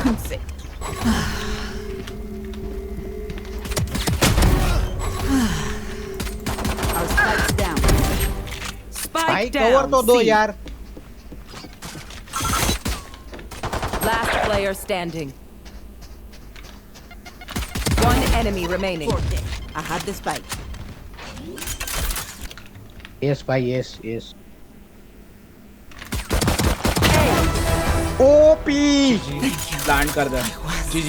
उनसे। Our spike's down. भाई Spike cover down. तो दो C. यार। Last player standing. One enemy remaining. I had the spike. Yes भाई यस यस। जी OP plant कर दे। जी